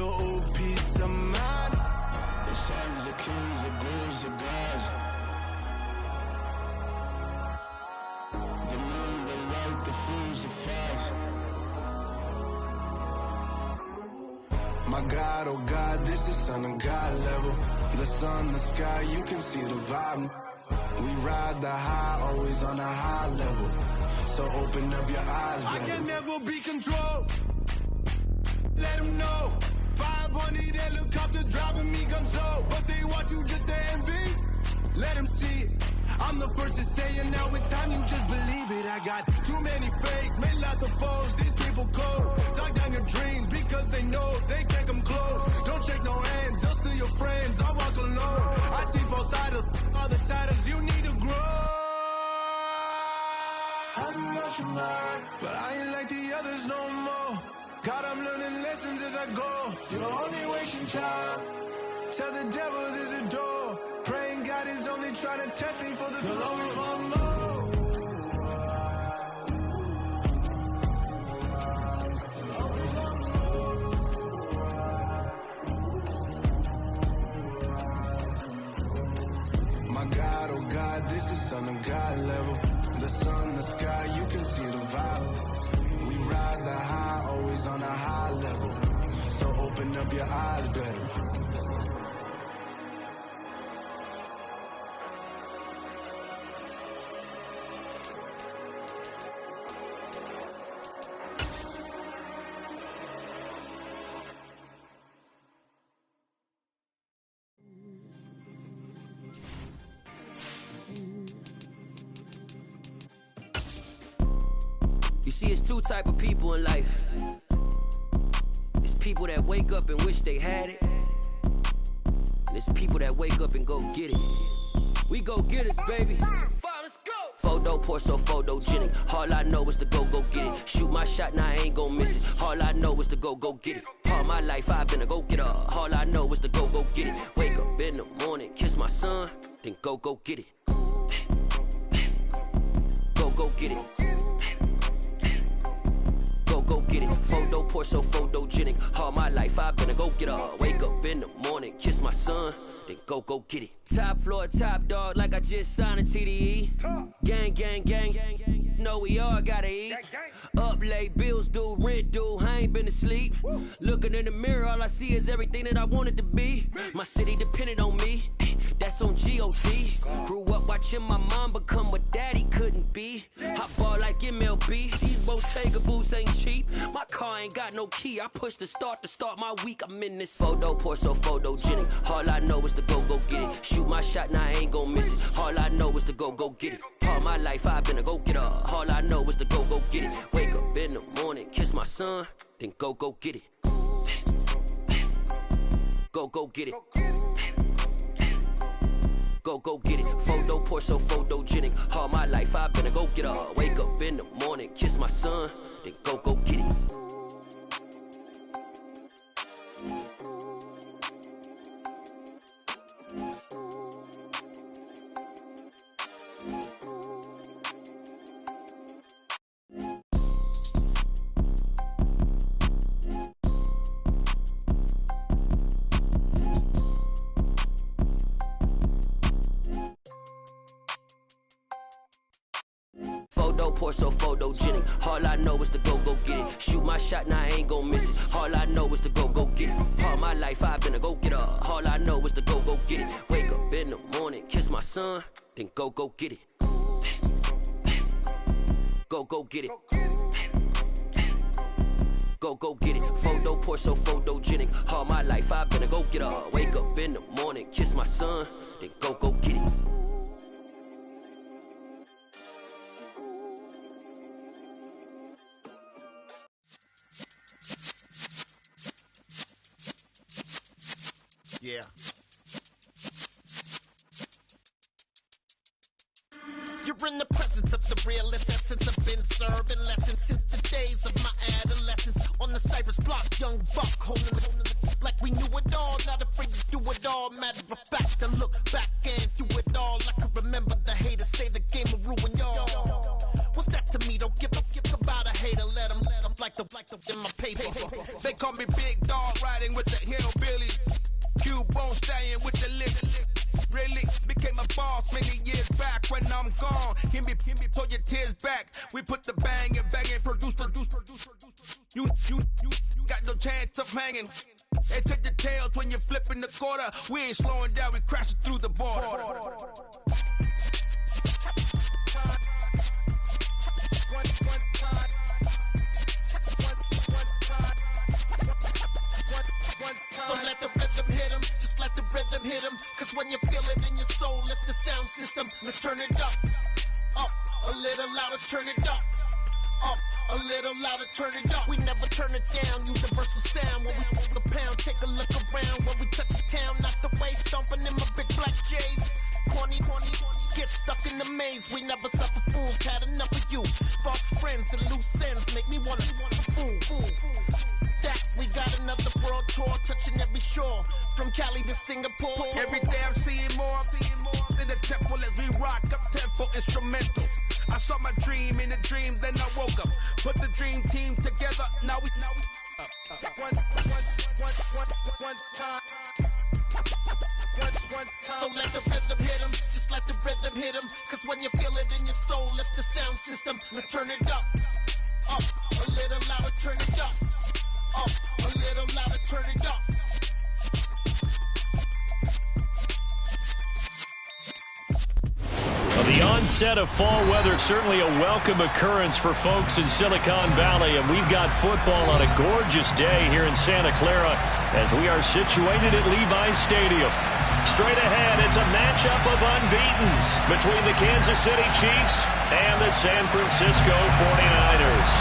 little piece of mind. The sons of kings, the ghouls, the gods. The moon, the light, the fools, the fogs. My God, oh God, this is son of God level. The sun, the sky, you can see the vibe. We ride the high, always on a high level. So open up your eyes, baby. I can never be controlled. Let them know. 500 helicopters driving me gonzo. But they want you just to envy. Let them see it. I'm the first to say it, now it's time you just believe it. I got too many fakes, made lots of foes. These people cold. Talk down your dreams because they know they can't come close. Don't shake no hands, they'll steal your friends. I walk alone. I see both sides, all the titles you need to grow. I've been watching mine, but I ain't like the others no more. God, I'm learning lessons as I go. You're only wasting time. Tell the devil there's a door. Praying God is only trying to test me for the glory of more. My God, oh God, this is son of God level. The sun, the sky, you can see the vibe. We ride the high, always on a high level. So open up your eyes better. You see, it's two type of people in life. It's people that wake up and wish they had it, and it's people that wake up and go get it. We go get it, baby. Let's go. Photo poor, so photogenic. All I know is to go get it. Shoot my shot, now I ain't gon' miss it. All I know is to go get it. All my life I've been a go-getter. All I know is to go get it. Wake up in the morning, kiss my son, then go get it. Go get it. Go get it. Photo poor, so photogenic. All my life I've been a go-getter. Wake up in the morning, kiss my son, then go get it. Top floor, top dog, like I just signed a TDE. Gang, gang, gang, gang, gang. Know we all gotta eat. Up late, bills due, rent due, I ain't been asleep. Looking in the mirror, all I see is everything that I wanted to be. My city depended on me, that's on GOTW. Grew up watching my mom become what daddy couldn't be. I ball like MLB, these Bottega boots ain't cheap. My car ain't got no key, I push the start to start my week. I'm in this photo poor, so photogenic. All I know is to go get it. Shoot my shot, now I ain't gon' miss it. All I know is to go get it. All my life I've been a go-getter. All I know is to go get it. Wake up in the morning, kiss my son, then go get it. Go get it. Go get it. Photo poor, so photogenic. All my life I've been a go-getter. Wake up in the morning, kiss my son, then go get it. Photo poor, so photogenic. All I know is to go get it. Shoot my shot, now I ain't gon' miss it. All I know is to go get it. All my life I've been a go-getter. All I know is to go get it. Wake up in the morning, kiss my son, then go get it. Go get it. Go get it. Photo poor, so photogenic. All my life I've been a go-getter. Wake up in the morning, kiss my son, then go get it. Yeah. You're in the presence of the realest essence. I've been serving lessons since the days of my adolescence. On the Cypress block, young buck holding the like we knew it all. Not afraid to do it all. Matter of fact, to look back and do it all. I can remember the haters say the game will ruin y'all. What's that to me? Don't give about a hater. Let 'em. in my paper. They call me Big Dog, riding with the hillbillies. Q-Bone stallion with the lip. Really became a boss many years back. When I'm gone, give me, pull your tears back. We put the bang and produce. You got no chance of hanging. They take the tails when you're flipping the quarter. We ain't slowing down, we crashing through the border. So let the rhythm hit him, just let the rhythm hit him. Cause when you feel it in your soul, lift the sound system. Let's turn it up, a little louder, turn it up, a little louder, turn it up. We never turn it down, universal sound. When we move the pound, take a look around. When we touch the town, knock the way, stomping in my big black J's. Corny, get stuck in the maze. We never suffer fools, had enough of you. False friends and loose ends make me wanna fool. That we got another world tour, touching every shore, from Cali to Singapore. Every day I'm seeing more in the temple as we rock up tempo instrumentals. I saw my dream in a dream, then I woke up. Put the dream team together, now we one time. So let the rhythm hit him, just let the rhythm hit him. Cause when you feel it in your soul, lift the sound system. Let's turn it up, a little louder, turn it up, a little louder, turn it up. Well, the onset of fall weather, certainly a welcome occurrence for folks in Silicon Valley, and we've got football on a gorgeous day here in Santa Clara as we are situated at Levi's Stadium. Straight ahead, it's a matchup of unbeatens between the Kansas City Chiefs and the San Francisco 49ers.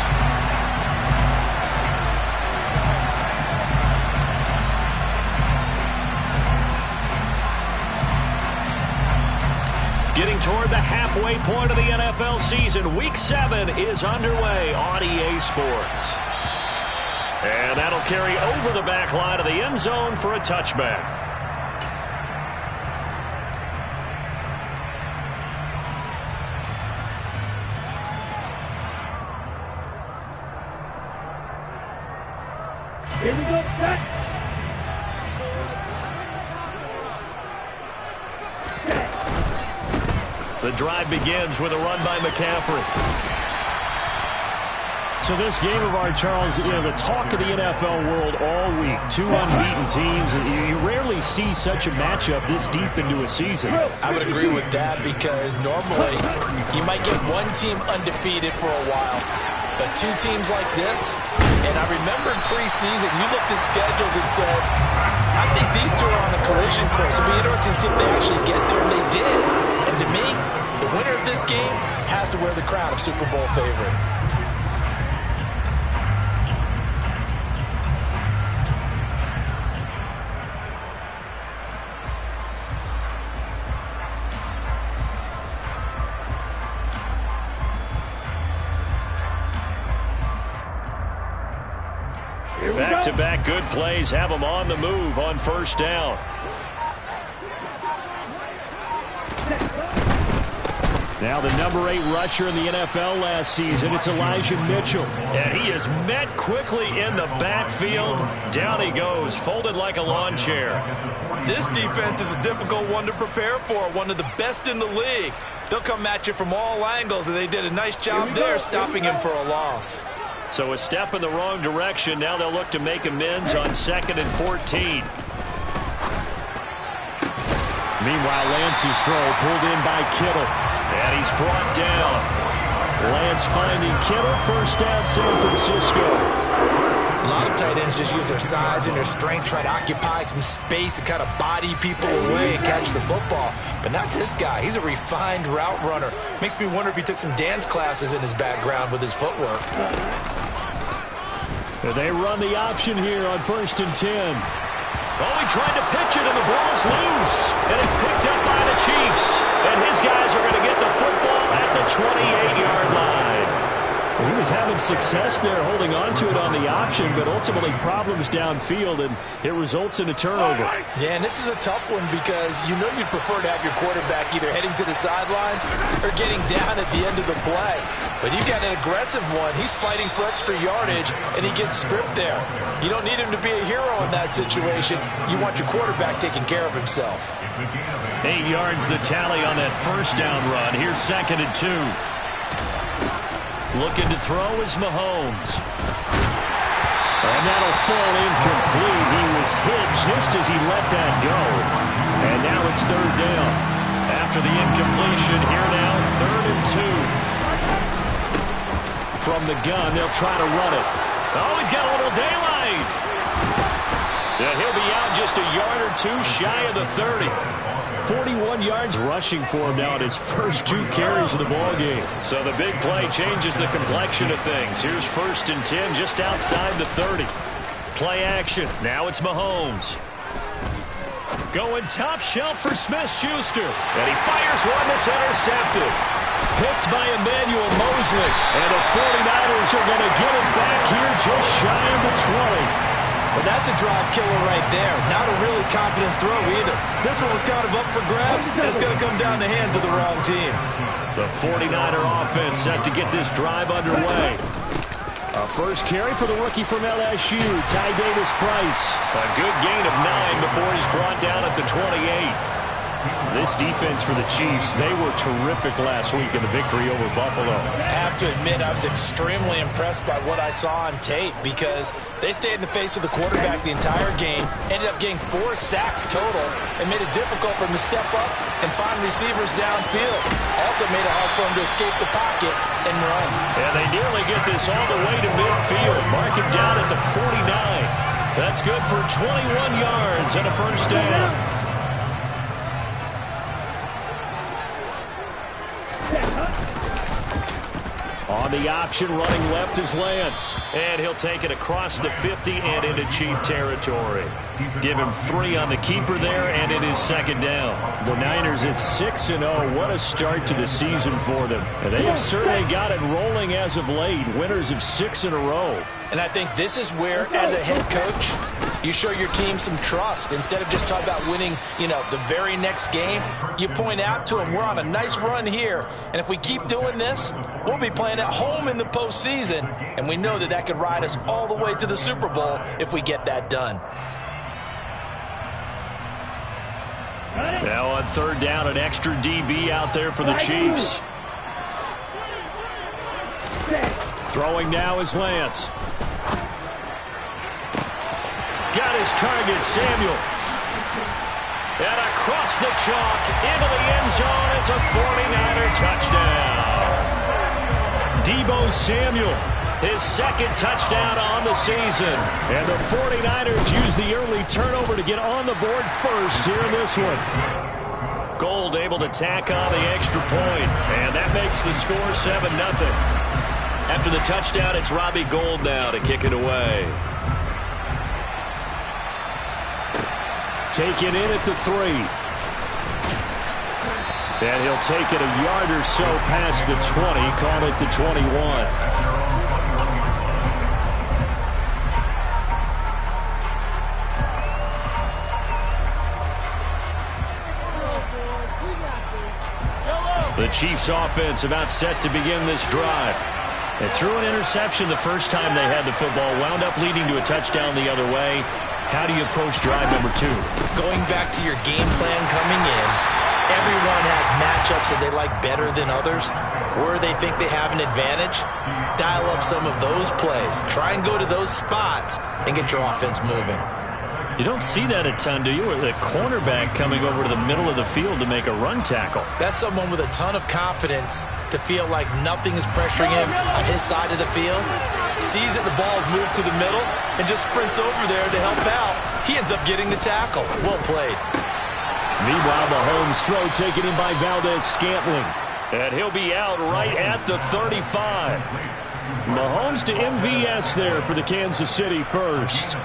Getting toward the halfway point of the NFL season, Week 7 is underway on EA Sports. And that'll carry over the back line of the end zone for a touchback. Here we go, back. The drive begins with a run by McCaffrey. So this game of ours, Charles, you know, the talk of the NFL world all week. Two unbeaten teams. You rarely see such a matchup this deep into a season. I would agree with that because normally you might get one team undefeated for a while, but two teams like this, and I remember in preseason you looked at schedules and said, I think these two are on the collision course. It'll be interesting to see if they actually get there, and they did. And to me, the winner of this game has to wear the crown of Super Bowl favorite. Back-to-back good plays have them on the move on first down. Now the number 8 rusher in the NFL last season, it's Elijah Mitchell. And he is met quickly in the backfield. Down he goes, folded like a lawn chair. This defense is a difficult one to prepare for, one of the best in the league. They'll come at you from all angles, and they did a nice job there stopping him for a loss. So a step in the wrong direction. Now they'll look to make amends on 2nd and 14. Meanwhile, Lance's throw pulled in by Kittle. And he's brought down. Lance finding Kittle, first down San Francisco. A lot of tight ends just use their size and their strength, try to occupy some space and kind of body people away and catch the football. But not this guy. He's a refined route runner. Makes me wonder if he took some dance classes in his background with his footwork. They run the option here on 1st and 10. Oh, he tried to pitch it, and the ball's loose. And it's picked up by the Chiefs. And his guys are going to get the football at the 28-yard line. He was having success there holding on to it on the option, but ultimately problems downfield, and it results in a turnover. Yeah, and this is a tough one because you know you'd prefer to have your quarterback either heading to the sidelines or getting down at the end of the play. But you've got an aggressive one. He's fighting for extra yardage, and he gets stripped there. You don't need him to be a hero in that situation. You want your quarterback taking care of himself. 8 yards the tally on that first down run. Here's 2nd and 2. Looking to throw is Mahomes. And that'll fall incomplete. He was hit just as he let that go. And now it's 3rd down. After the incompletion, here now, 3rd and 2. From the gun, they'll try to run it. Oh, he's got a little daylight. Yeah, he'll be out just a yard or two shy of the 30. 41 yards rushing for him now in his first 2 carries of the ballgame. So the big play changes the complexion of things. Here's 1st and 10 just outside the 30. Play action. Now it's Mahomes. Going top shelf for Smith-Schuster. And he fires one that's intercepted. Picked by Emmanuel Mosley. And the 49ers are going to get it back here just shy of the 20. Well, that's a drive killer right there. Not a really confident throw either. This one was kind of up for grabs, and it's going to come down the hands of the wrong team. The 49er offense set to get this drive underway. A first carry for the rookie from LSU, Ty Davis-Price. A good gain of 9 before he's brought down at the 28. This defense for the Chiefs, they were terrific last week in the victory over Buffalo. I have to admit, I was extremely impressed by what I saw on tape because they stayed in the face of the quarterback the entire game, ended up getting 4 sacks total, and made it difficult for him to step up and find receivers downfield. Also made it hard for him to escape the pocket and run. And they nearly get this all the way to midfield. Mark him down at the 49. That's good for 21 yards and a first down. On the option, running left is Lance. And he'll take it across the 50 and into Chief territory. Give him 3 on the keeper there, and it is 2nd down. The Niners at 6-0. What a start to the season for them. And they have certainly got it rolling as of late. Winners of 6 in a row. And I think this is where, as a head coach, you show your team some trust. Instead of just talking about winning, the very next game, you point out to them, we're on a nice run here. And if we keep doing this, we'll be playing at home in the postseason. And we know that that could ride us all the way to the Super Bowl if we get that done. Now on 3rd down, an extra DB out there for the Chiefs. Throwing now is Lance. Got his target, Samuel. And across the chalk, into the end zone, it's a 49er touchdown. Deebo Samuel, his 2nd touchdown on the season. And the 49ers use the early turnover to get on the board first here in this one. Gold able to tack on the extra point, and that makes the score 7-0. After the touchdown, it's Robbie Gould now to kick it away. Taken in at the 3. And he'll take it a yard or so past the 20, call it the 21. The Chiefs offense about set to begin this drive. They threw an interception the first time they had the football, wound up leading to a touchdown the other way. How do you approach drive number 2? Going back to your game plan coming in, everyone has matchups that they like better than others. Where they think they have an advantage, dial up some of those plays. Try and go to those spots and get your offense moving. You don't see that a ton, do you? With a cornerback coming over to the middle of the field to make a run tackle. That's someone with a ton of confidence to feel like nothing is pressuring him on his side of the field. Sees that the ball is moved to the middle and just sprints over there to help out. He ends up getting the tackle. Well played. Meanwhile, Mahomes' throw taken in by Valdez-Scantling. And he'll be out right at the 35. Mahomes to MVS there for the Kansas City first.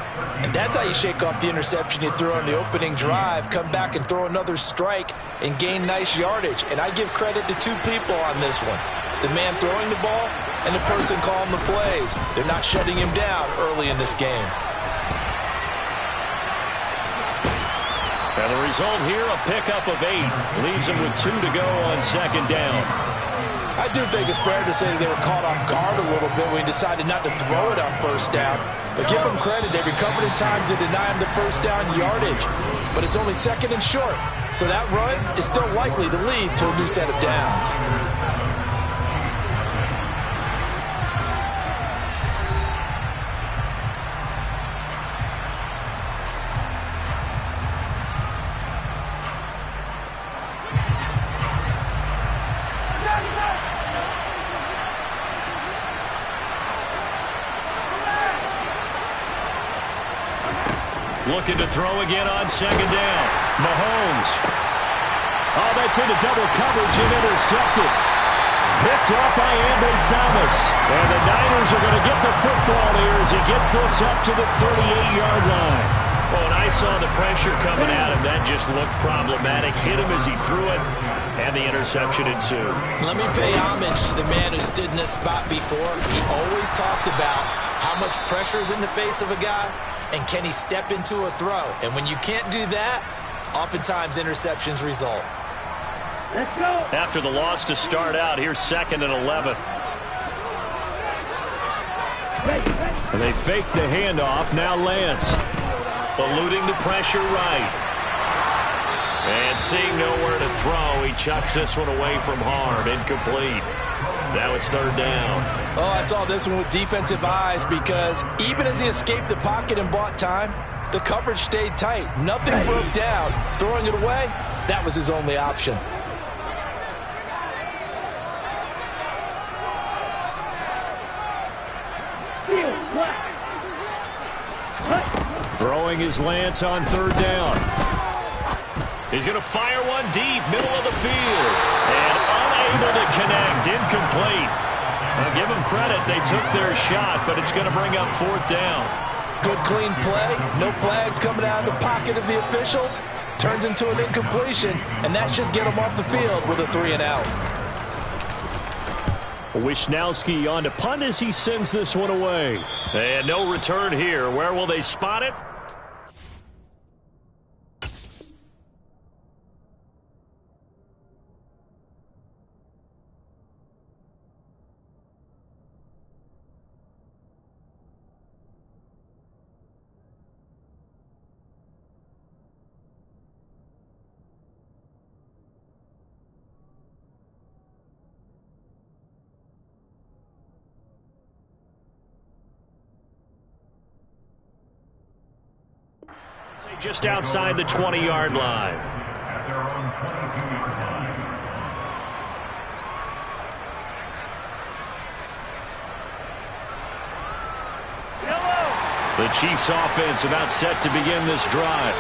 And that's how you shake off the interception you threw on the opening drive, come back and throw another strike and gain nice yardage. And I give credit to 2 people on this one. The man throwing the ball and the person calling the plays. They're not shutting him down early in this game. And the result here, a pickup of 8. Leaves him with 2 to go on second down. I do think it's fair to say that they were caught off guard a little bit when he decided not to throw it on first down. But give them credit, they recovered in time to deny him the first down yardage. But it's only second and short, so that run is still likely to lead to a new set of downs. Looking to throw again on second down. Mahomes. Oh, that's into double coverage and intercepted. Picked up by Ambry Thomas. And the Niners are going to get the football here as he gets this up to the 38-yard line. Well, and I saw the pressure coming at him. That just looked problematic. Hit him as he threw it, and the interception ensued. Let me pay homage to the man who stood in this spot before. He always talked about how much pressure is in the face of a guy, and can he step into a throw? And when you can't do that, oftentimes interceptions result. Let's go. After the loss to start out, here's 2nd and 11. And they fake the handoff. Now Lance. Eluding the pressure right. And seeing nowhere to throw, he chucks this one away from harm. Incomplete. Now it's 3rd down. Oh, I saw this one with defensive eyes because even as he escaped the pocket and bought time, the coverage stayed tight. Nothing broke down. Throwing it away, that was his only option. Throwing his Lance on 3rd down. He's going to fire one deep, middle of the field. And unable to connect, incomplete. Now give them credit, they took their shot, but it's going to bring up 4th down. Good clean play, no flags coming out of the pocket of the officials. Turns into an incompletion, and that should get him off the field with a 3 and out. Wisnowski on to punt as he sends this one away. And no return here. Where will they spot it? Just outside the 20-yard line. At their own 22-yard line. The Chiefs offense about set to begin this drive.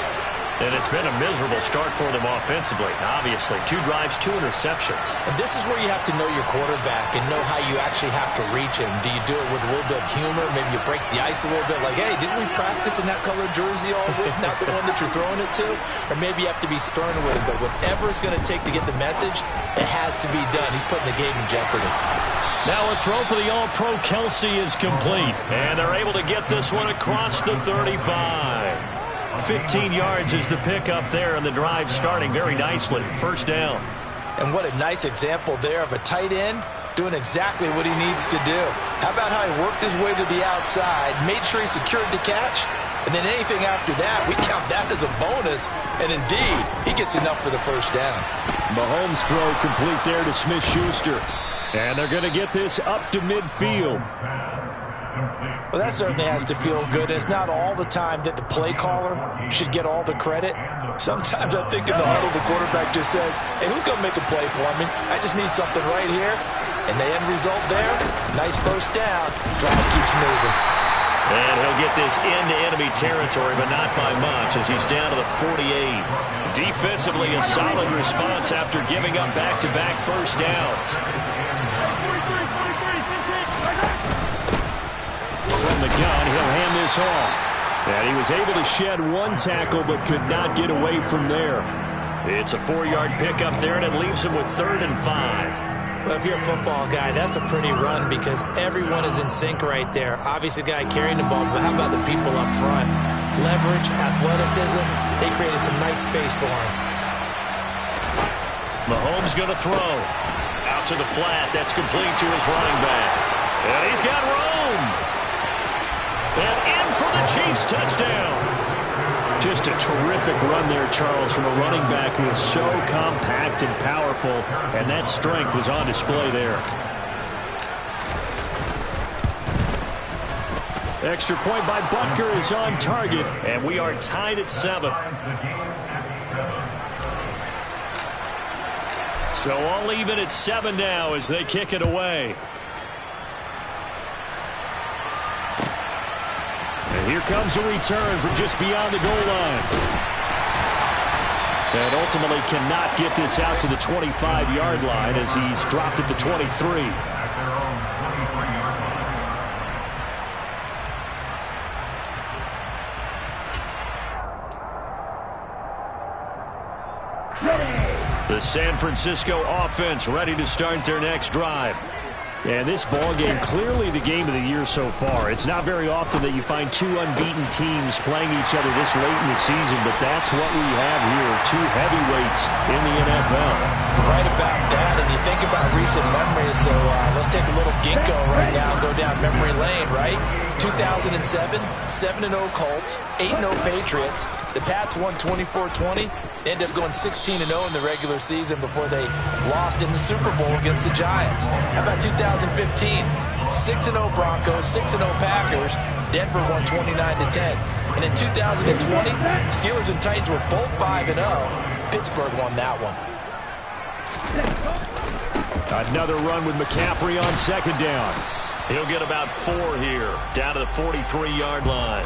And it's been a miserable start for them offensively. Obviously, 2 drives, 2 interceptions. And this is where you have to know your quarterback and know how you actually have to reach him. Do you do it with a little bit of humor? Maybe you break the ice a little bit like, hey, didn't we practice in that colored jersey all week? Not the one that you're throwing it to? Or maybe you have to be stern with him. But whatever it's going to take to get the message, it has to be done. He's putting the game in jeopardy. Now a throw for the All-Pro Kelsey is complete. And they're able to get this one across the 35. 15 yards is the pickup there, and the drive starting very nicely. 1st down. And what a nice example there of a tight end doing exactly what he needs to do. How about how he worked his way to the outside, made sure he secured the catch, and then anything after that, we count that as a bonus. And indeed, he gets enough for the 1st down. Mahomes' throw complete there to Smith-Schuster. And they're going to get this up to midfield. Well, that certainly has to feel good. It's not all the time that the play caller should get all the credit. Sometimes I think in the huddle, the quarterback just says, hey, who's going to make a play for me? I just need something right here. And the end result there, nice 1st down. Drive keeps moving. And he'll get this into enemy territory, but not by much as he's down to the 48. Defensively, a solid response after giving up back-to-back 1st downs. From the gun, he'll hand this off. And he was able to shed 1 tackle, but could not get away from there. It's a 4-yard pickup there, and it leaves him with 3rd and 5. Well, if you're a football guy, that's a pretty run because everyone is in sync right there. Obviously, the guy carrying the ball, but how about the people up front? Leverage, athleticism, they created some nice space for him. Mahomes going to throw. Out to the flat. That's complete to his running back. And he's got room. And in for the Chiefs touchdown. Just a terrific run there, Charles, from a running back who is so compact and powerful, and that strength was on display there. Extra point by Butker is on target, and we are tied at 7. So all even at 7 now as they kick it away. And here comes a return from just beyond the goal line. And ultimately cannot get this out to the 25-yard line as he's dropped at the 23. The San Francisco offense ready to start their next drive. And this ball game, clearly the game of the year so far. It's not very often that you find two unbeaten teams playing each other this late in the season, but that's what we have here, two heavyweights in the NFL. Right about that, and you think about recent memories, so let's take a little ginkgo right now and go down memory lane, right? 2007, 7-0 Colts, 8-0 Patriots. The Pats won 24-20. They ended up going 16-0 in the regular season before they lost in the Super Bowl against the Giants. How about 2015? 6-0 Broncos, 6-0 Packers. Denver won 29-10. And in 2020, Steelers and Titans were both 5-0. Pittsburgh won that one. Another run with McCaffrey on second down. He'll get about 4 here, down to the 43-yard line.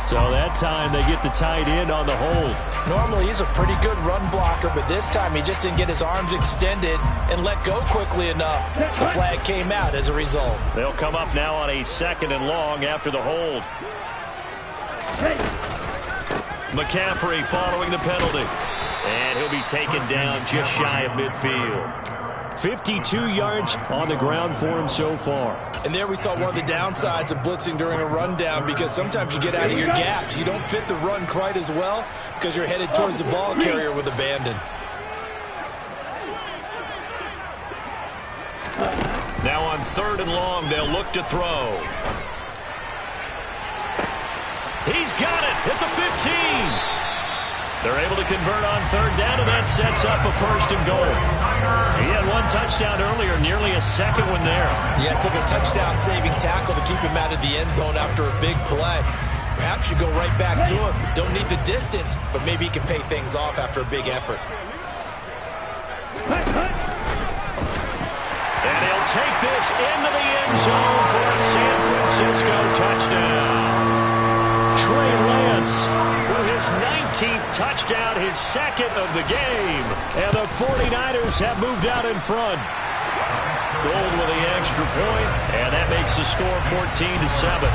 So that time they get the tight end on the hold. Normally he's a pretty good run blocker, but this time he just didn't get his arms extended and let go quickly enough. The flag came out as a result. They'll come up now on a 2nd and long after the hold. McCaffrey following the penalty. And he'll be taken down just shy of midfield. 52 yards on the ground for him so far. And there we saw one of the downsides of blitzing during a rundown, because sometimes you get out of your gaps. You don't fit the run quite as well because you're headed towards the ball carrier with abandon. Now on 3rd and long, they'll look to throw. He's got it at the 15. They're able to convert on 3rd down, and that sets up a 1st and goal. He had one touchdown earlier, nearly a second one there. Yeah, it took a touchdown-saving tackle to keep him out of the end zone after a big play. Perhaps you go right back to him. Don't need the distance, but maybe he can pay things off after a big effort. And he'll take this into the end zone for a San Francisco touchdown. Trey Lance with his 19th touchdown, his 2nd of the game. And the 49ers have moved out in front. Gold with the extra point, and that makes the score 14-7.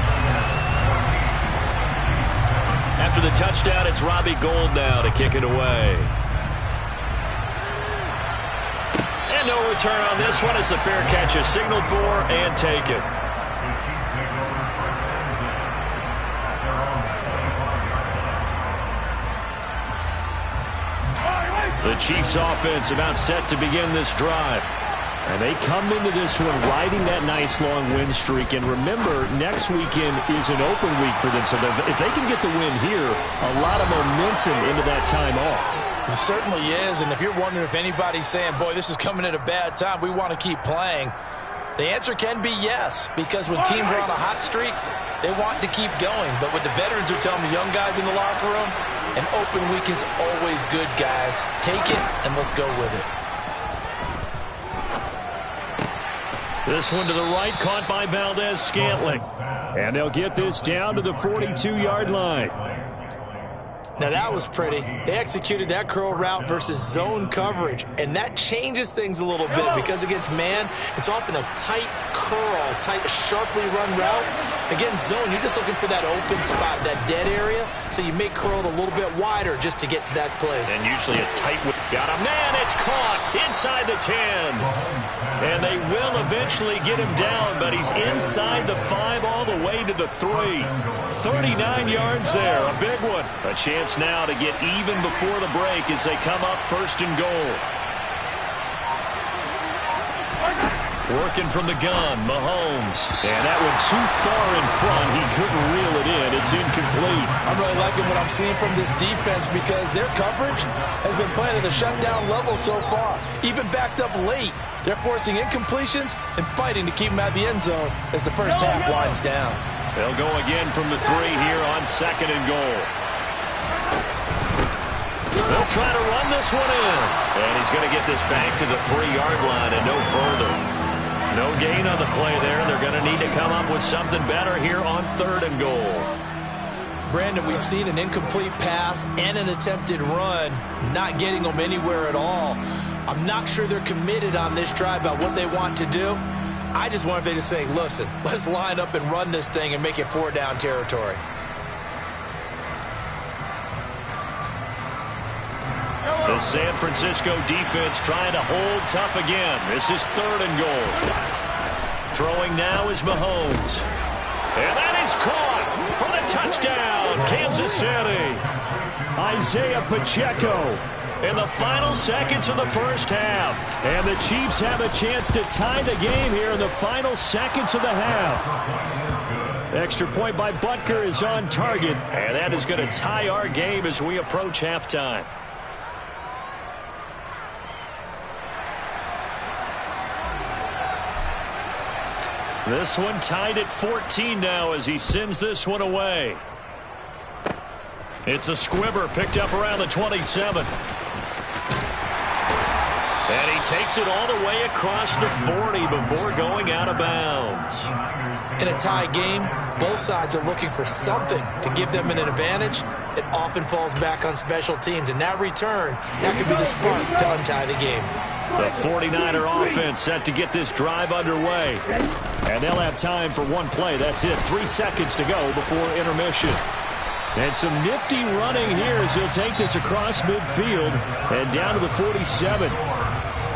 After the touchdown, it's Robbie Gould now to kick it away. And no return on this one as the fair catch is signaled for and taken. The Chiefs offense about set to begin this drive. And they come into this one riding that nice long win streak. And remember, next weekend is an open week for them. So if they can get the win here, a lot of momentum into that time off. It certainly is. And if you're wondering if anybody's saying, boy, this is coming at a bad time, we want to keep playing, the answer can be yes. Because when teams are on a hot streak, they want to keep going. But what the veterans are telling the young guys in the locker room, an open week is always good, guys. Take it, and let's go with it. This one to the right, caught by Valdez-Scantling. And they'll get this down to the 42-yard line. Now that was pretty. They executed that curl route versus zone coverage, and that changes things a little bit because against man, it's often a tight curl, tight, sharply run route. Against zone, you're just looking for that open spot, that dead area, so you may curl it a little bit wider just to get to that place. And usually a tight Got a man, it's caught inside the 10. And they will eventually get him down, but he's inside the 5 all the way to the 3. 39 yards there, a big one. A chance now to get even before the break as they come up 1st and goal. Working from the gun, Mahomes. And that one too far in front. He couldn't reel it in. It's incomplete. I'm really liking what I'm seeing from this defense because their coverage has been playing at a shutdown level so far. Even backed up late, they're forcing incompletions and fighting to keep them at the end zone as the first half winds down. They'll go again from the 3 here on 2nd and goal. They'll try to run this one in. And he's going to get this back to the 3-yard line and no further. No gain on the play there. They're going to need to come up with something better here on 3rd and goal. Brandon, we've seen an incomplete pass and an attempted run, not getting them anywhere at all. I'm not sure they're committed on this drive about what they want to do. I just wonder if they just say, listen, let's line up and run this thing and make it 4-down territory. The San Francisco defense trying to hold tough again. This is 3rd and goal. Throwing now is Mahomes. And that is caught for the touchdown, Kansas City. Isaiah Pacheco. In the final seconds of the first half. And the Chiefs have a chance to tie the game here in the final seconds of the half. Extra point by Butker is on target. And that is going to tie our game as we approach halftime. This one tied at 14 now as he sends this one away. It's a squibber picked up around the 27. And he takes it all the way across the 40 before going out of bounds. In a tie game, both sides are looking for something to give them an advantage. It often falls back on special teams. And that return, that could be the spark to untie the game. The 49er offense set to get this drive underway. And they'll have time for one play. That's it. 3 seconds to go before intermission. And some nifty running here as he'll take this across midfield and down to the 47.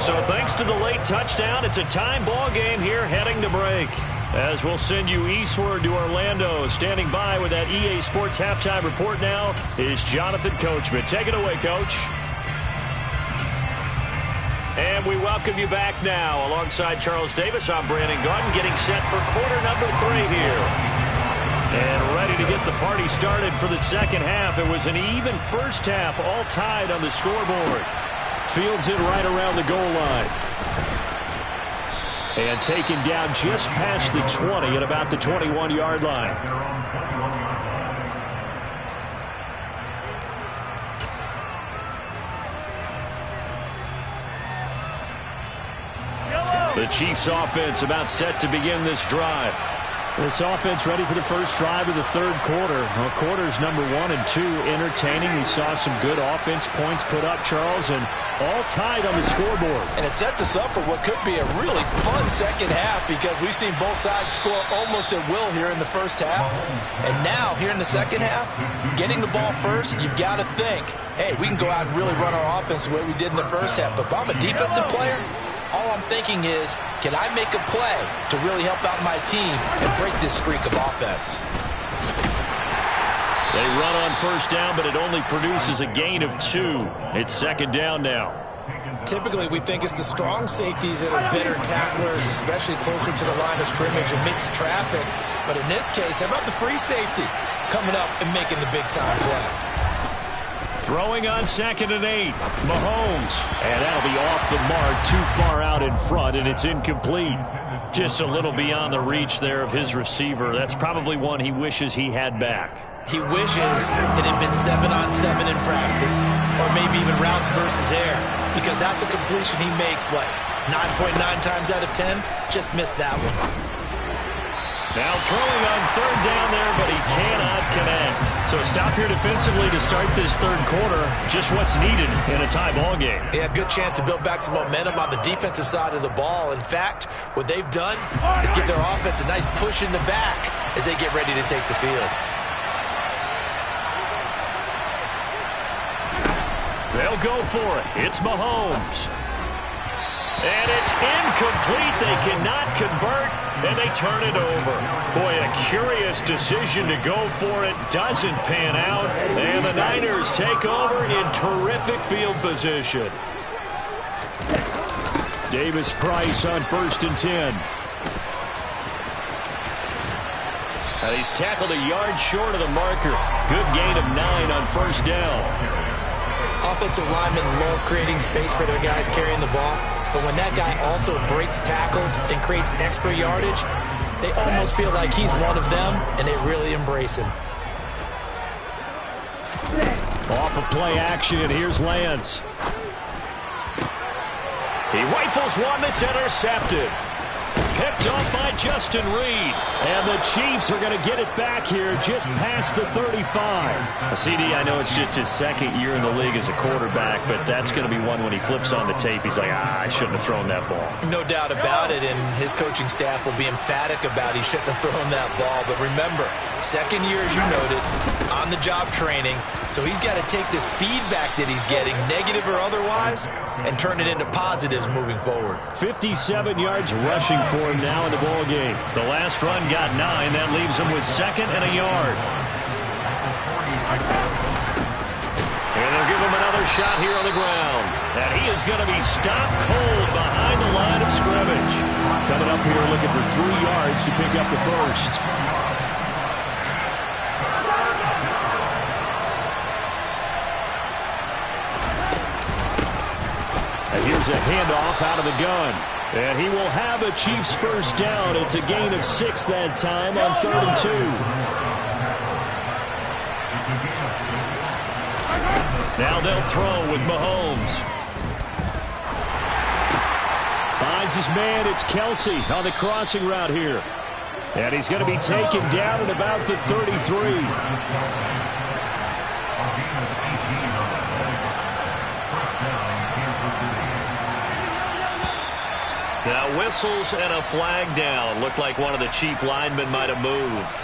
So thanks to the late touchdown, it's a time ball game here heading to break. As we'll send you eastward to Orlando. Standing by with that EA Sports halftime report now is Jonathan Coachman. Take it away, Coach. And we welcome you back now. Alongside Charles Davis, I'm Brandon Gordon, getting set for quarter number 3 here. And ready to get the party started for the second half. It was an even first half, all tied on the scoreboard. Fields it right around the goal line. And taken down just past the 20 at about the 21-yard line. The Chiefs offense about set to begin this drive. This offense ready for the first drive of the 3rd quarter. Well, quarters number 1 and 2 entertaining. We saw some good offense points put up, Charles, and all tied on the scoreboard. And it sets us up for what could be a really fun second half because we've seen both sides score almost at will here in the first half. And now, here in the second half, getting the ball first, you've got to think, hey, we can go out and really run our offense the way we did in the first half. But if I'm a defensive player, all I'm thinking is, can I make a play to really help out my team and break this streak of offense? They run on first down, but it only produces a gain of 2. It's second down now. Typically, we think it's the strong safeties that are better tacklers, especially closer to the line of scrimmage amidst traffic. But in this case, how about the free safety coming up and making the big-time play? Throwing on 2nd and 8. Mahomes. And that'll be off the mark, too far out in front, and it's incomplete. Just a little beyond the reach there of his receiver. That's probably one he wishes he had back. He wishes it had been 7-on-7 in practice, or maybe even routes versus air, because that's a completion he makes, 9.9 times out of 10? Just missed that one. Now throwing on 3rd down there, but he cannot connect. So stop here defensively to start this 3rd quarter. Just what's needed in a tie ball game. Yeah, good chance to build back some momentum on the defensive side of the ball. In fact, what they've done is give their offense a nice push in the back as they get ready to take the field. They'll go for it. It's Mahomes. And it's incomplete. They cannot convert, and they turn it over. Boy, a curious decision to go for it. Doesn't pan out, and the Niners take over in terrific field position. Davis-Price on 1st and 10. And he's tackled a yard short of the marker. Good gain of 9 on 1st down. Offensive linemen love creating space for their guys carrying the ball, but when that guy also breaks tackles and creates extra yardage, they almost feel like he's one of them, and they really embrace him. Off of play action, here's Lance. He rifles one that's intercepted. Picked off by Justin Reed. And the Chiefs are going to get it back here just past the 35. CD, I know it's just his 2nd year in the league as a quarterback, but that's going to be one when he flips on the tape. He's like, I shouldn't have thrown that ball. No doubt about it, and his coaching staff will be emphatic about he shouldn't have thrown that ball. But remember, 2nd year, as you noted, on-the-job training, so he's got to take this feedback that he's getting, negative or otherwise, and turn it into positives moving forward. 57 yards rushing for him now in the ball game. The last run got 9. That leaves him with 2nd and a yard. And they'll give him another shot here on the ground. And he is going to be stopped cold behind the line of scrimmage. Coming up here looking for 3 yards to pick up the first. And here's a handoff out of the gun. And he will have a Chiefs first down. It's a gain of 6 that time on 3rd and 2. Now they'll throw with Mahomes. Finds his man. It's Kelsey on the crossing route here. And he's going to be taken down at about the 33. Now whistles and a flag down. Looked like one of the Chief linemen might have moved.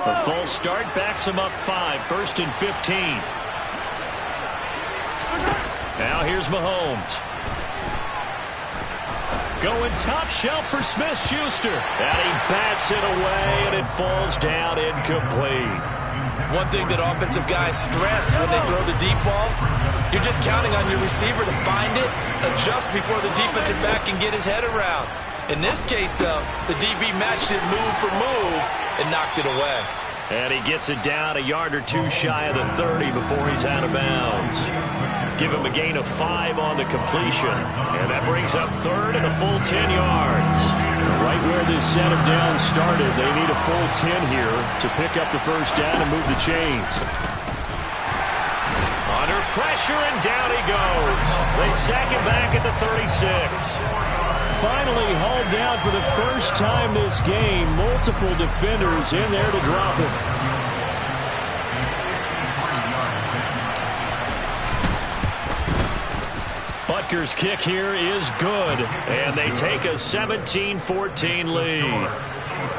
A false start backs him up 5. 1st and 15. Now here's Mahomes. Going top shelf for Smith-Schuster. And he bats it away, and it falls down incomplete. One thing that offensive guys stress when they throw the deep ball, you're just counting on your receiver to find it, adjust before the defensive back can get his head around. In this case, though, the DB matched it move for move and knocked it away. And he gets it down a yard or 2 shy of the 30 before he's out of bounds. Give him a gain of 5 on the completion. And that brings up 3rd and a full 10 yards. Right where this set him down started, they need a full 10 here to pick up the first down and move the chains. Under pressure, and down he goes. They sack him back at the 36. Finally hauled down for the first time this game. Multiple defenders in there to drop him. Butker's kick here is good, and they take a 17-14 lead.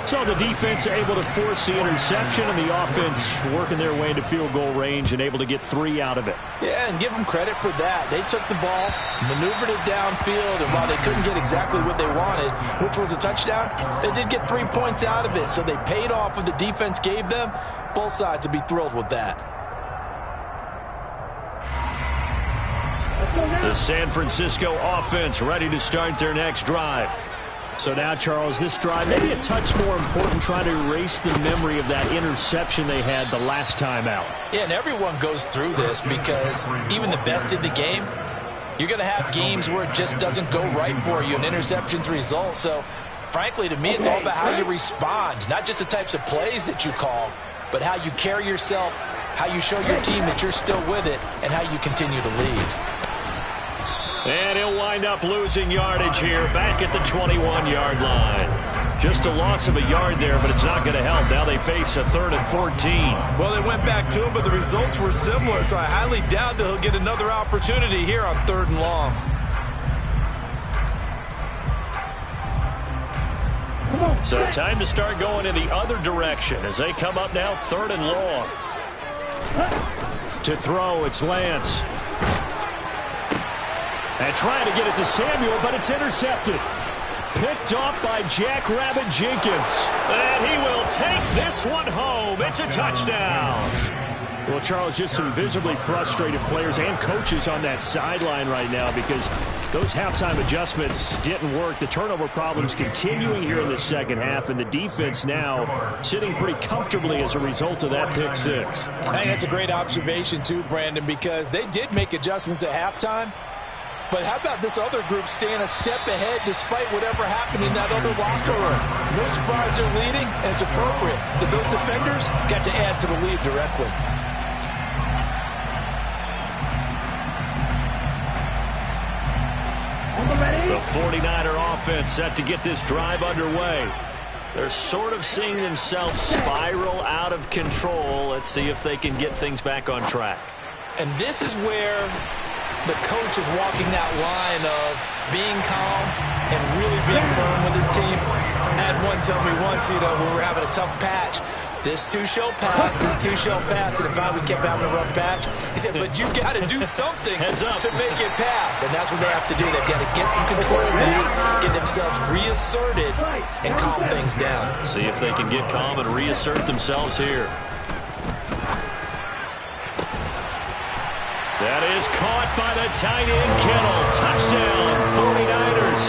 So the defense able to force the interception, and the offense working their way into field goal range and able to get 3 out of it. Yeah, and give them credit for that. They took the ball, maneuvered it downfield, and while they couldn't get exactly what they wanted, which was a touchdown, they did get 3 points out of it. So they paid off what the defense gave them. Both sides will be thrilled with that. The San Francisco offense ready to start their next drive. So now, Charles, this drive maybe a touch more important, trying to erase the memory of that interception they had the last time out. Yeah, and everyone goes through this because even the best in the game, you're going to have games where it just doesn't go right for you, and interceptions result. So, frankly, to me, it's all about how you respond, not just the types of plays that you call, but how you carry yourself, how you show your team that you're still with it, and how you continue to lead. And he'll wind up losing yardage here back at the 21-yard line. Just a loss of a yard there, but it's not going to help. Now they face a 3rd and 14. Well, they went back to him, but the results were similar, so I highly doubt that he'll get another opportunity here on 3rd and long. So time to start going in the other direction as they come up now 3rd and long. To throw, it's Lance. And trying to get it to Samuel, but it's intercepted. Picked off by Jackrabbit Jenkins. And he will take this one home. It's a touchdown. Well, Charles, just some visibly frustrated players and coaches on that sideline right now because those halftime adjustments didn't work. The turnover problems continuing here in the second half, and the defense now sitting pretty comfortably as a result of that pick six. I think that's a great observation too, Brandon, because they did make adjustments at halftime. But how about this other group staying a step ahead despite whatever happened in that other locker room? No surprise they're leading, and it's appropriate that those defenders got to add to the lead directly. The 49er offense set to get this drive underway. They're sort of seeing themselves spiral out of control. Let's see if they can get things back on track. And this is where the coach is walking that line of being calm and really being firm with his team. I had one tell me once, when we were having a tough patch, this too shall pass, this too shall pass. And if we kept having a rough patch, he said, but you got to do something to make it pass. And that's what they have to do. They've got to get some control back, get themselves reasserted, and calm things down. See if they can get calm and reassert themselves here. That is caught by the tight end, Kittle. Touchdown, 49ers.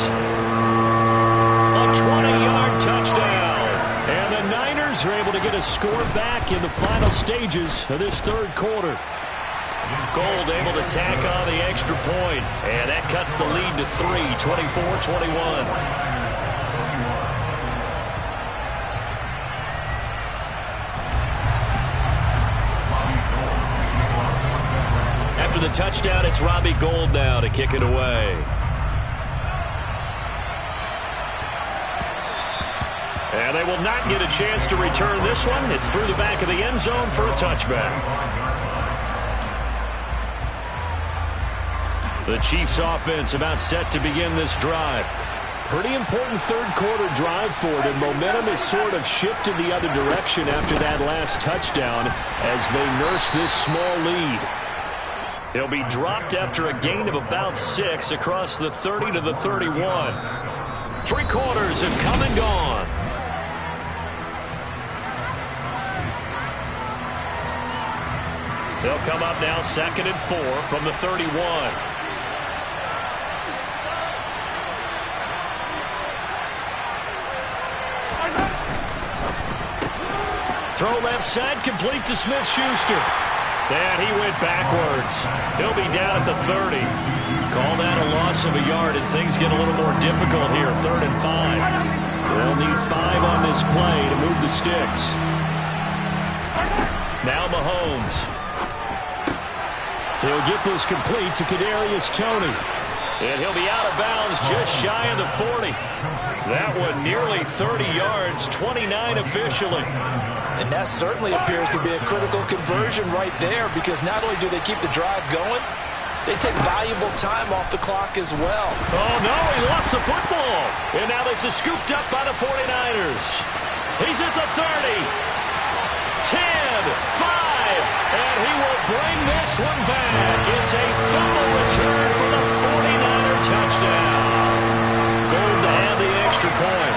A 20-yard touchdown. And the Niners are able to get a score back in the final stages of this third quarter. Gold able to tack on the extra point. And that cuts the lead to 3, 24-21. After the touchdown, it's Robbie Gould now to kick it away. And they will not get a chance to return this one. It's through the back of the end zone for a touchback. The Chiefs offense about set to begin this drive. Pretty important third quarter drive for them. Momentum has sort of shifted the other direction after that last touchdown as they nurse this small lead. He'll be dropped after a gain of about 6 across the 30 to the 31. 3 quarters have come and gone. They'll come up now 2nd and 4 from the 31. Throw left side, complete to Smith-Schuster. And he went backwards. He'll be down at the 30. Call that a loss of a yard, and things get a little more difficult here. 3rd and 5. They'll need 5 on this play to move the sticks. Now Mahomes. He'll get this complete to Kadarius Toney. And he'll be out of bounds just shy of the 40. That one nearly 30 yards, 29 officially. And that certainly appears to be a critical conversion right there because not only do they keep the drive going, they take valuable time off the clock as well. Oh, no, he lost the football. And now this is scooped up by the 49ers. He's at the 30. 10, 5, and he will bring this one back. It's a fumble return for the 49er touchdown. Gold to have the extra point.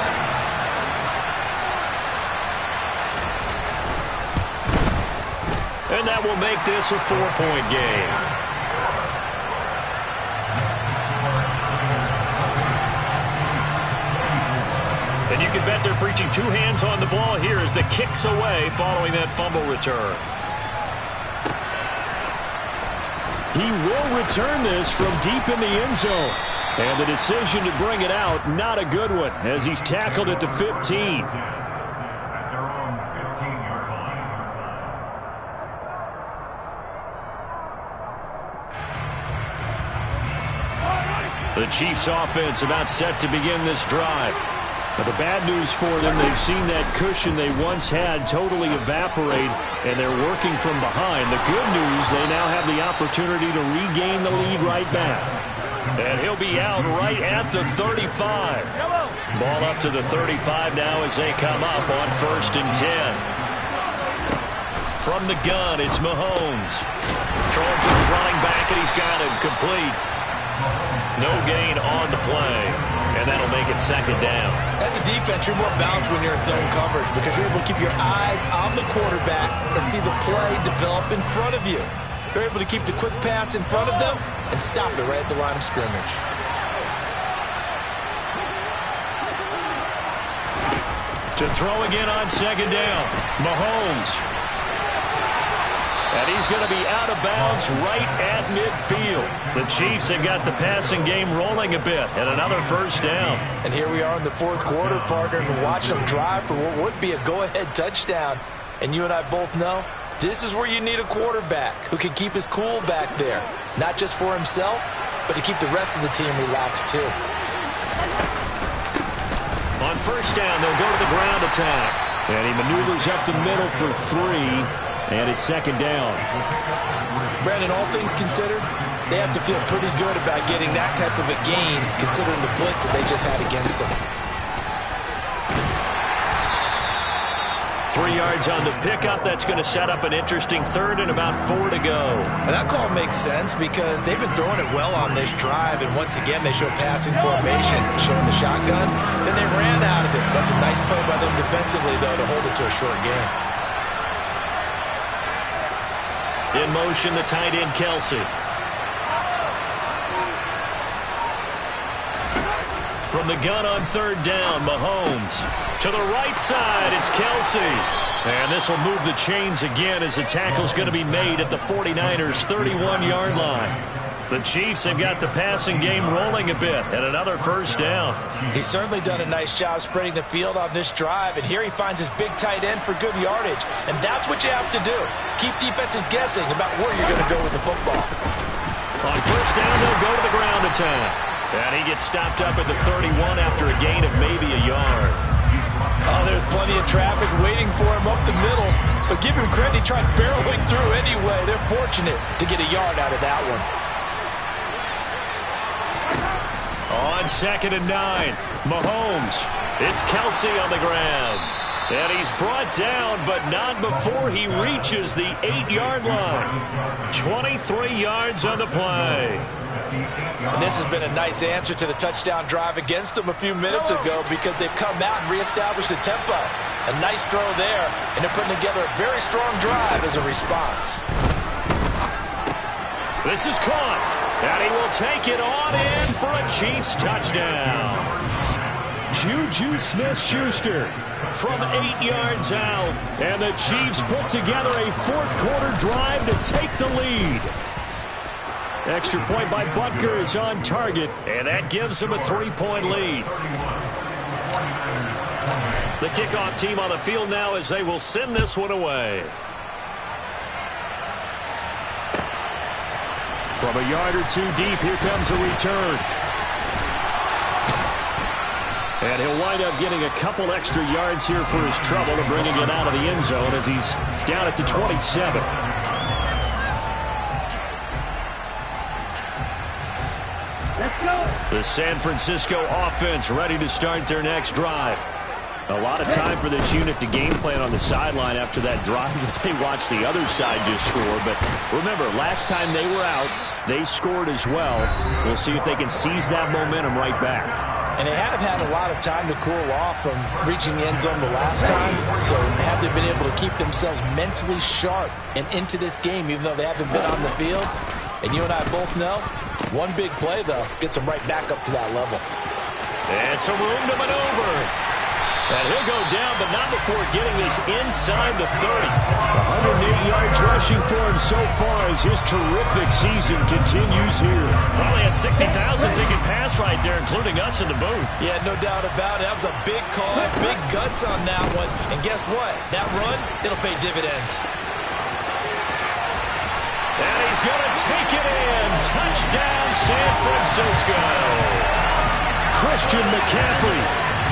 And that will make this a 4-point game. And you can bet they're preaching 2 hands on the ball here as the kick's away following that fumble return. He will return this from deep in the end zone. And the decision to bring it out, not a good one, as he's tackled at the 15. The Chiefs offense about set to begin this drive. But the bad news for them, they've seen that cushion they once had totally evaporate, and they're working from behind. The good news, they now have the opportunity to regain the lead right back. And he'll be out right at the 35. Ball up to the 35 now as they come up on 1st and 10. From the gun, it's Mahomes. Throwing to his running back, and he's got it complete. No gain on the play, and that'll make it 2nd down. As a defense, you're more balanced when you're in zone coverage because you're able to keep your eyes on the quarterback and see the play develop in front of you. They're able to keep the quick pass in front of them and stop it right at the line of scrimmage. To throw again on 2nd down, Mahomes. And he's going to be out of bounds right at midfield. The Chiefs have got the passing game rolling a bit, and another 1st down. And here we are in the 4th quarter, partner, and watch them drive for what would be a go-ahead touchdown. And you and I both know this is where you need a quarterback who can keep his cool back there, not just for himself, but to keep the rest of the team relaxed too. On 1st down, they'll go to the ground attack. And he maneuvers up the middle for 3. And it's 2nd down. Brandon, all things considered, they have to feel pretty good about getting that type of a gain considering the blitz that they just had against them. 3 yards on the pickup. That's going to set up an interesting 3rd and about 4 to go. And that call makes sense because they've been throwing it well on this drive, and once again they show passing formation, showing the shotgun. Then they ran out of it. That's a nice play by them defensively, though, to hold it to a short game. In motion, the tight end, Kelsey. From the gun on 3rd down, Mahomes. To the right side, it's Kelsey. And this will move the chains again as the tackle's going to be made at the 49ers' 31-yard line. The Chiefs have got the passing game rolling a bit, and another 1st down. He's certainly done a nice job spreading the field on this drive, and here he finds his big tight end for good yardage. And that's what you have to do. Keep defenses guessing about where you're going to go with the football. On 1st down, they'll go to the ground attack. And he gets stopped up at the 31 after a gain of maybe a yard. Oh, there's plenty of traffic waiting for him up the middle. But give him credit, he tried barreling through anyway. They're fortunate to get a yard out of that one. On 2nd and 9, Mahomes. It's Kelsey on the ground. And he's brought down, but not before he reaches the 8-yard line. 23 yards on the play. And this has been a nice answer to the touchdown drive against them a few minutes ago because they've come out and reestablished the tempo. A nice throw there, and they're putting together a very strong drive as a response. This is caught, and he will take it on in for a Chiefs touchdown. Juju Smith-Schuster from 8 yards out, and the Chiefs put together a 4th quarter drive to take the lead. Extra point by Butker is on target, and that gives him a 3-point lead. The kickoff team on the field now as they will send this one away. From a yard or 2 deep, here comes a return. And he'll wind up getting a couple extra yards here for his trouble and bringing it out of the end zone as he's down at the 27. The San Francisco offense ready to start their next drive. A lot of time for this unit to game plan on the sideline after that drive that they watched the other side just score. But remember, last time they were out, they scored as well. We'll see if they can seize that momentum right back. And they have had a lot of time to cool off from reaching the end zone the last time. So have they been able to keep themselves mentally sharp and into this game even though they haven't been on the field? And you and I both know, one big play, though, gets them right back up to that level. And some room to maneuver. And he'll go down, but not before getting this inside the 30. 108 yards rushing for him so far as his terrific season continues here. Probably had 60,000 thinking pass right there, including us in the booth. Yeah, no doubt about it. That was a big call, big guts on that one. And guess what? That run, it'll pay dividends. And he's going to take it in. Touchdown, San Francisco. Christian McCaffrey,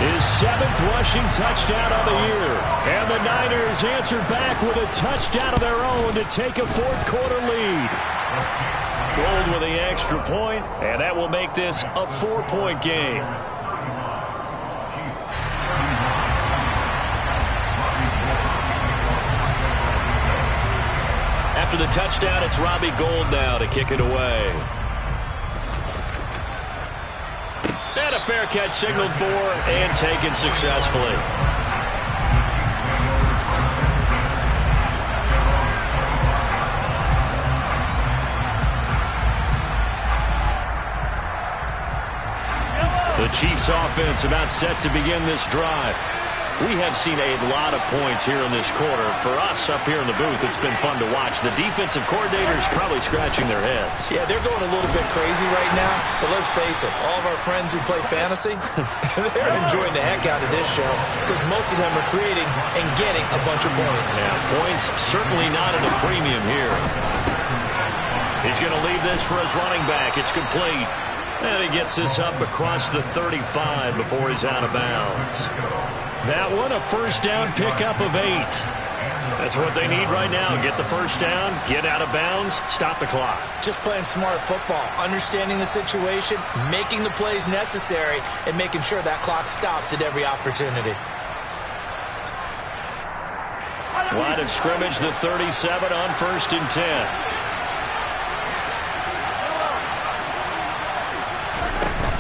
his 7th rushing touchdown of the year. And the Niners answer back with a touchdown of their own to take a 4th quarter lead. Gold with the extra point, and that will make this a 4-point game. After the touchdown, it's Robbie Gould now to kick it away. And a fair catch signaled for and taken successfully. The Chiefs offense about set to begin this drive. We have seen a lot of points here in this quarter. For us up here in the booth, it's been fun to watch. The defensive coordinators probably scratching their heads. Yeah, they're going a little bit crazy right now. But let's face it, all of our friends who play fantasy, they're enjoying the heck out of this show because most of them are creating and getting a bunch of points. Yeah, points certainly not at a premium here. He's going to leave this for his running back. It's complete. And he gets this up across the 35 before he's out of bounds. That one, a first down pickup of 8. That's what they need right now. Get the first down, get out of bounds, stop the clock. Just playing smart football, understanding the situation, making the plays necessary, and making sure that clock stops at every opportunity. Line of scrimmage, the 37 on 1st and 10.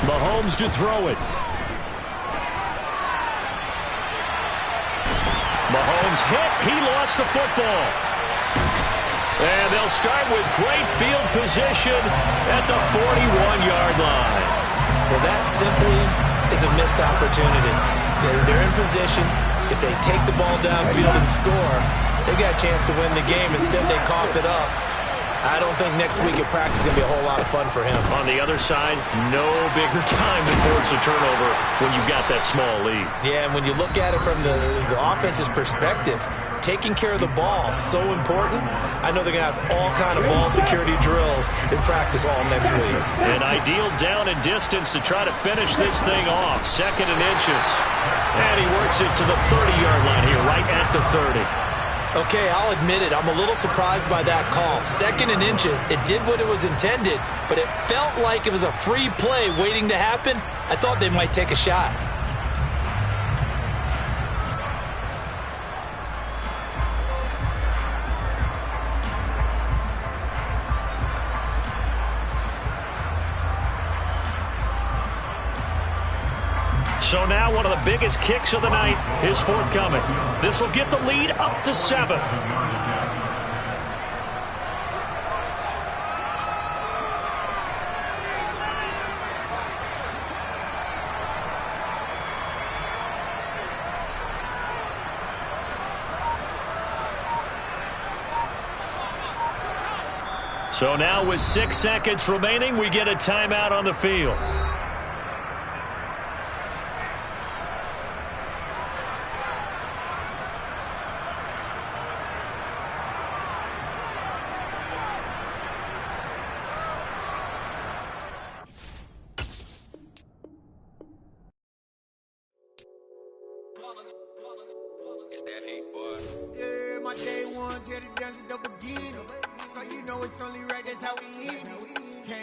Mahomes to throw it. Mahomes hit. He lost the football. And they'll start with great field position at the 41-yard line. Well, that simply is a missed opportunity. They're in position. If they take the ball downfield and score, they've got a chance to win the game. Instead, they cough it up. I don't think next week at practice is going to be a whole lot of fun for him. On the other side, no bigger time to force a turnover when you've got that small lead. Yeah, and when you look at it from the offense's perspective, taking care of the ball is so important. I know they're going to have all kind of ball security drills in practice all next week. An ideal down and distance to try to finish this thing off. 2nd and inches. And he works it to the 30-yard line here, right at the 30. Okay, I'll admit it. I'm a little surprised by that call. 2nd and inches. It did what it was intended, but it felt like it was a free play waiting to happen. I thought they might take a shot. So now one of the biggest kicks of the night is forthcoming. This will get the lead up to 7. So now with 6 seconds remaining, we get a timeout on the field. It's that hate, boy. Yeah, my day ones here to dance at the beginning. So you know it's only right, that's how we eat.